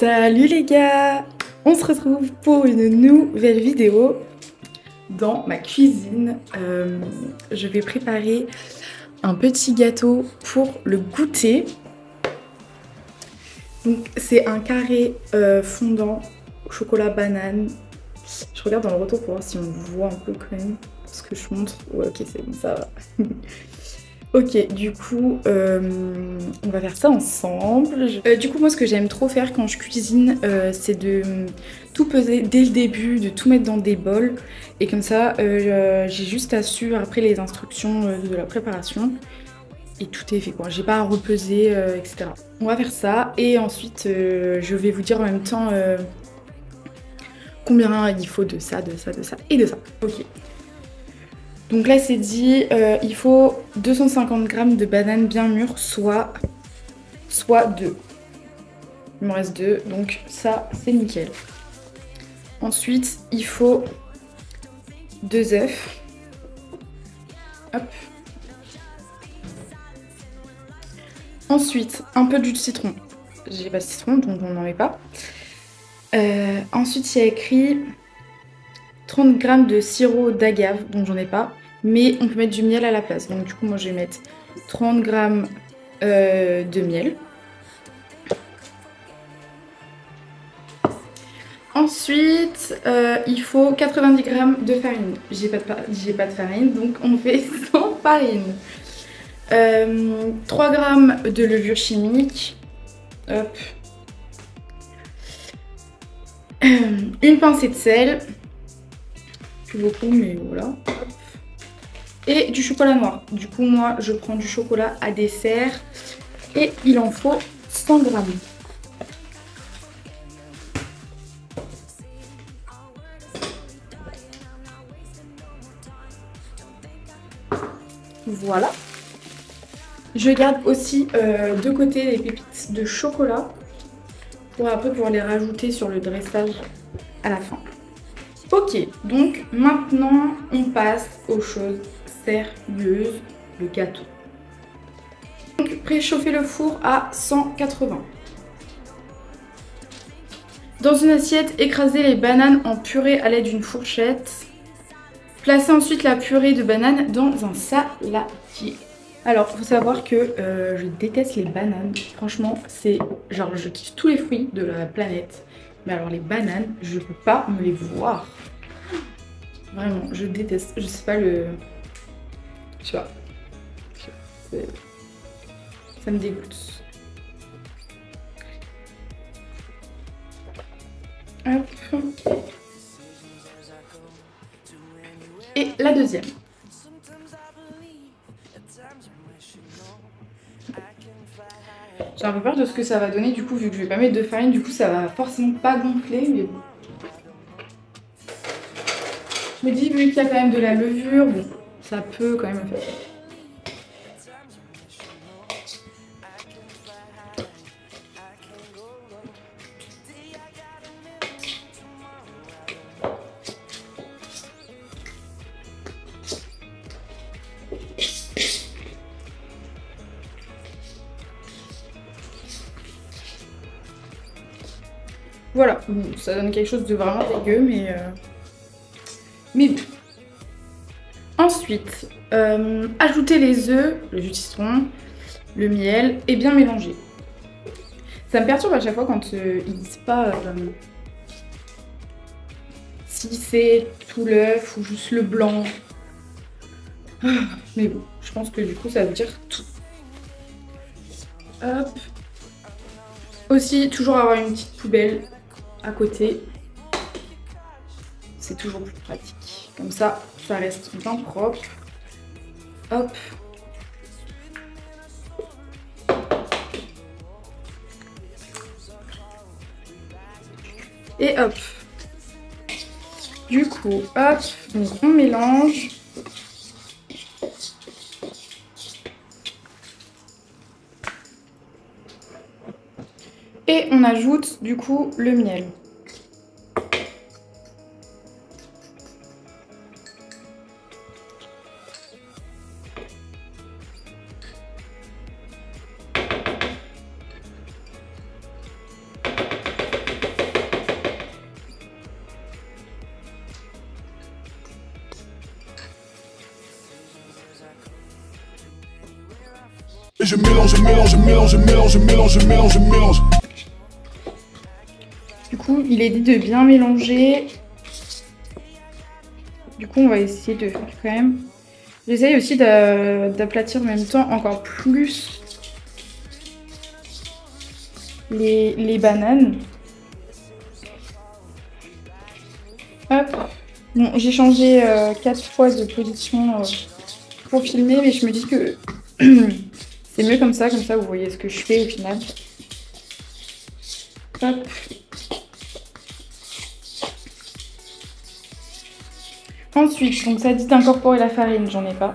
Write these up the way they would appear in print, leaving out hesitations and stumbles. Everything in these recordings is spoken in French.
Salut les gars! On se retrouve pour une nouvelle vidéo dans ma cuisine. Je vais préparer un petit gâteau pour le goûter. Donc c'est un carré fondant au chocolat banane. Je regarde dans le retour pour voir si on voit un peu quand même ce que je montre. Ouais, ok, c'est bon, ça va. Ok, du coup, on va faire ça ensemble. Du coup, moi, ce que j'aime trop faire quand je cuisine, c'est de tout peser dès le début, de tout mettre dans des bols. Et comme ça, j'ai juste à suivre après les instructions de la préparation. Et tout est fait, quoi. J'ai pas à repeser, etc. On va faire ça. Et ensuite, je vais vous dire en même temps combien il faut de ça, de ça, de ça et de ça. Ok. Donc là c'est dit, il faut 250 g de bananes bien mûres, soit 2. Il me reste 2, donc ça c'est nickel. Ensuite il faut 2 œufs. Hop. Ensuite un peu de jus de citron. J'ai pas de citron donc on n'en met pas. Ensuite il y a écrit 30 g de sirop d'agave, donc j'en ai pas. Mais on peut mettre du miel à la place. Donc du coup moi je vais mettre 30 g de miel. Ensuite il faut 90 g de farine. J'ai pas de farine donc on fait sans farine. 3 g de levure chimique. Hop. Une pincée de sel. Plus beaucoup mais voilà. Hop. Et du chocolat noir. Du coup moi je prends du chocolat à dessert et il en faut 100 g. Voilà. Je garde aussi de côté les pépites de chocolat pour après pouvoir les rajouter sur le dressage à la fin. Ok, donc maintenant on passe aux choses sérieuses, le gâteau. Donc préchauffer le four à 180. Dans une assiette, écraser les bananes en purée à l'aide d'une fourchette. Placez ensuite la purée de banane dans un saladier. Alors, il faut savoir que je déteste les bananes. Franchement, c'est genre, je kiffe tous les fruits de la planète. Mais alors, les bananes, je peux pas me les voir. Vraiment, je déteste. Je sais pas le... Je sais pas. Ça me dégoûte. Hop. Et la deuxième. J'ai un peu peur de ce que ça va donner du coup, vu que je vais pas mettre de farine, du coup ça va forcément pas gonfler, mais bon. Je me dis, vu qu'il y a quand même de la levure, bon, ça peut quand même le faire. Voilà, bon, ça donne quelque chose de vraiment dégueu, mais bon. Ensuite, ajouter les œufs, le jus de citron, le miel et bien mélanger. Ça me perturbe à chaque fois quand ils disent pas si c'est tout l'œuf ou juste le blanc. Mais bon, je pense que du coup ça veut dire tout. Hop. Aussi, toujours avoir une petite poubelle à côté. C'est toujours plus pratique. Comme ça, ça reste bien propre. Hop. Et hop. Du coup, hop, donc on mélange. Et on ajoute du coup le miel. Et je mélange, je mélange, je mélange, je mélange, je mélange, je mélange, je mélange. Du coup, il est dit de bien mélanger. Du coup, on va essayer de faire quand même... J'essaye aussi d'aplatir en même temps encore plus les bananes. Hop. Bon, j'ai changé 4 fois de position pour filmer, mais je me dis que c'est mieux comme ça vous voyez ce que je fais au final. Hop. Ensuite, donc ça dit d'incorporer la farine, j'en ai pas.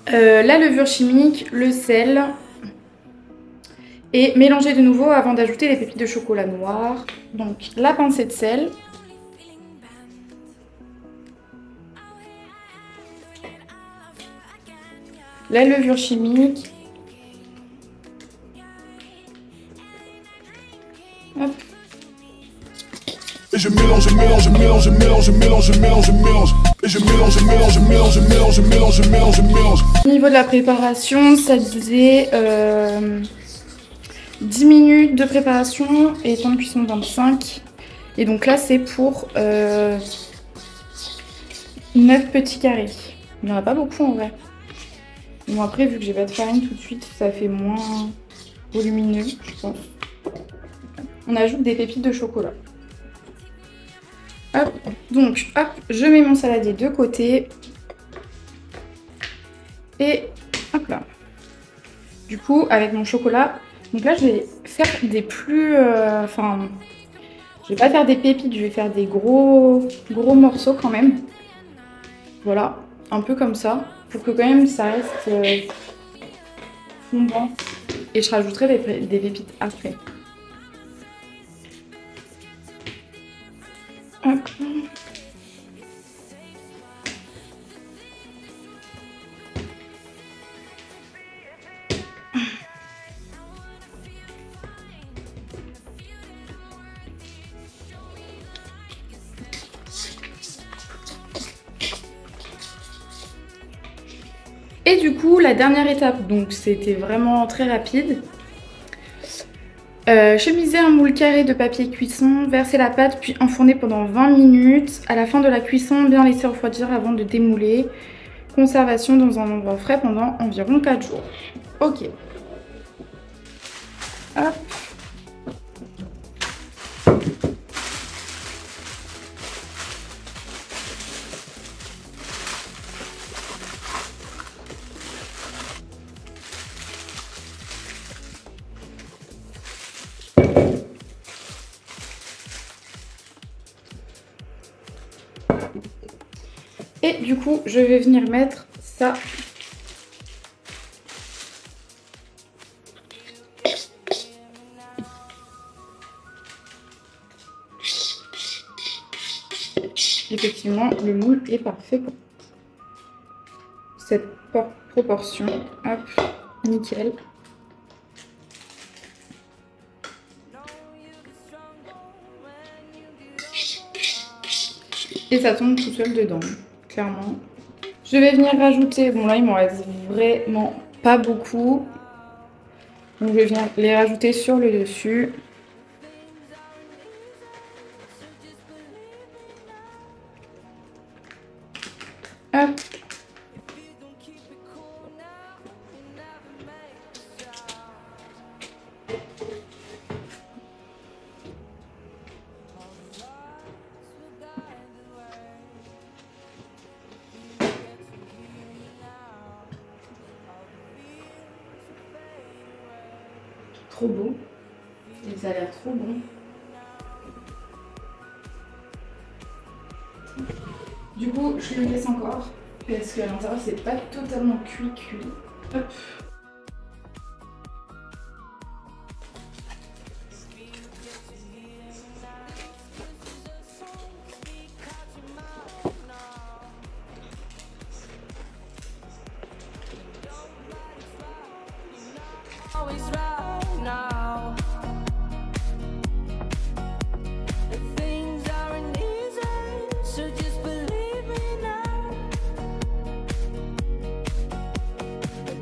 La levure chimique, le sel. Et mélanger de nouveau avant d'ajouter les pépites de chocolat noir. Donc la pincée de sel. La levure chimique. Hop. Et je mélange, je mélange, je mélange, je mélange, je mélange, je mélange, je mélange. Et je mélange, je mélange, je mélange, je mélange, je mélange, je mélange, je mélange. Au niveau de la préparation, ça disait 10 minutes de préparation et temps de cuisson 25. Et donc là, c'est pour 9 petits carrés. Il n'y en a pas beaucoup en vrai. Bon, après, vu que j'ai pas de farine tout de suite, ça fait moins volumineux, je pense. On ajoute des pépites de chocolat. Hop, donc, hop, je mets mon saladier de côté. Et hop là. Du coup, avec mon chocolat, donc là, je vais faire des plus... Enfin, je vais pas faire des pépites, je vais faire des gros morceaux quand même. Voilà, un peu comme ça, pour que quand même ça reste fondant. Et je rajouterai des pépites après. Hop. Et du coup, la dernière étape, donc c'était vraiment très rapide. Chemiser un moule carré de papier cuisson, verser la pâte puis enfourner pendant 20 minutes. À la fin de la cuisson, bien laisser refroidir avant de démouler. Conservation dans un endroit frais pendant environ 4 jours. Ok. Hop. Et du coup, je vais venir mettre ça. Effectivement, le moule est parfait pour cette proportion. Hop, nickel. Et ça tombe tout seul dedans, clairement. Je vais venir rajouter, bon là il m'en reste vraiment pas beaucoup. Donc je vais venir les rajouter sur le dessus. Hop. Trop beau. Et ça a l'air trop bon. Du coup, je le laisse encore parce qu'à l'intérieur, c'est pas totalement cuit. Hop.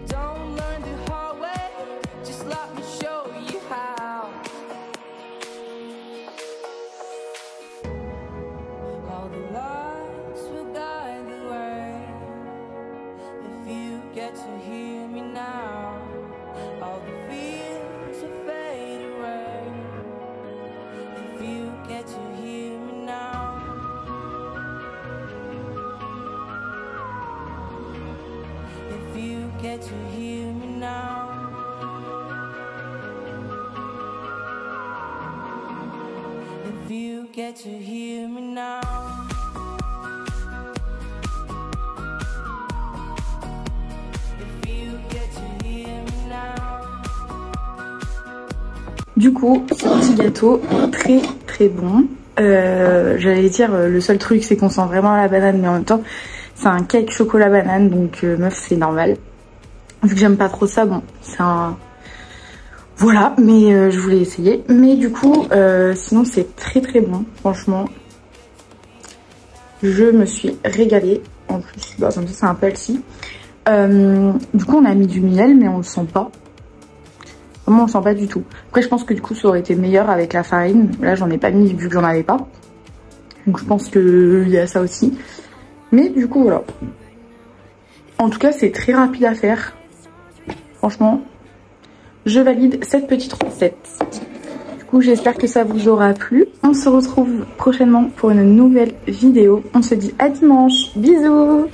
Don't Get to hear me now. If you get to hear me now. If you get to hear me now. Du coup, ce petit gâteau très très bon. J'allais dire le seul truc c'est qu'on sent vraiment la banane, mais en même temps c'est un cake chocolat banane, donc meuf c'est normal. Vu que j'aime pas trop ça, bon c'est un... Voilà, mais je voulais essayer. Mais du coup, sinon c'est très très bon, franchement. Je me suis régalée. En plus, bah, comme ça c'est un peu healthy. Du coup on a mis du miel, mais on le sent pas. Vraiment on le sent pas du tout. Après je pense que du coup ça aurait été meilleur avec la farine. Là j'en ai pas mis vu que j'en avais pas. Donc je pense qu'il y a ça aussi. Mais du coup voilà. En tout cas c'est très rapide à faire. Franchement, je valide cette petite recette. Du coup j'espère que ça vous aura plu. On se retrouve prochainement pour une nouvelle vidéo. On se dit à dimanche. Bisous.